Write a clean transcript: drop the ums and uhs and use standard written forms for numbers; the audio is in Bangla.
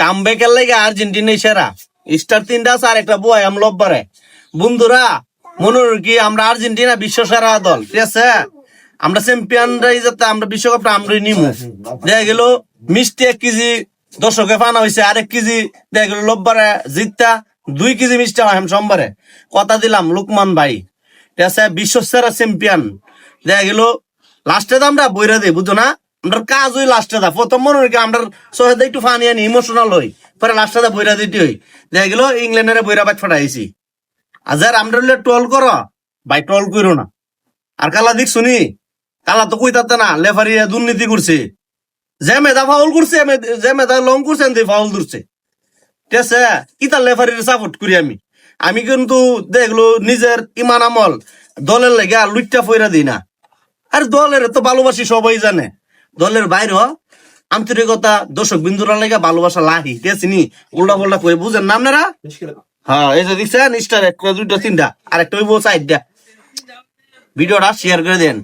কামব্যাকের লাগে আর্জেন্টিনাই সেরা। স্টার 3টা আছে আর একটা বয় আম লব্বারে। বন্ধুরা মনে কি আমরা আর্জেন্টিনা বিশ্ব সেরা দল, ঠিক আছে? আমরা চ্যাম্পিয়নরাই যাতে আমরা বিশ্বকাপটা আমরাই নিমু। দেখা গেল মিষ্টি 1 কেজি দর্শকে ফানা হয়েছে, আরেক কেজি দেখা গেল লব্বারে জিততা 2 কেজি মিষ্টি হয় সোমবারে। কথা দিলাম লুকমান ভাই, ঠিক আছে? বিশ্ব সেরা চ্যাম্পিয়ন। দেখা গেল লাস্টে তো আমরা বইরা দিই, বুঝো না? আমরা কাজ হই লাস্টে দা, প্রথম মনে রেখে আমরা সহেদে একটু ফানি আনি ইমোশনাল হই, পরে লাস্টে দা বইরা দিতে হই। দেখা গেল ইংল্যান্ডের বইরা বাদ ফাটাইছি। আজার আমরা ট্রল করো ভাই, ট্রল করো না। আর কালা দিক শুনি, কালা তো কইতাতে না লেফারি দুর্নীতি করছে, যে মেধা ফাউল করছে, যে মেধা লং করছে ফাউল ধরছে, ঠিক আছে? ইতা লেফারির সাপোর্ট করি আমি কিন্তু দেখলো নিজের ইমান আমল দলের লেগে আর লুইটটা ফইরা দিই না। আর দলের তো ভালোবাসি, সবাই জানে। দলের বাইরে আন্তরিকতা দর্শক বিন্দুরা লেগে ভালোবাসা লাহি, ঠিক আছে নি? উল্টা পাল্টা কই বুঝেন না আপনারা? হ্যাঁ, এই যে দিচ্ছেন স্টার 1 2 3টা আর একটা ওই 4টা। ভিডিওটা শেয়ার করে দেন।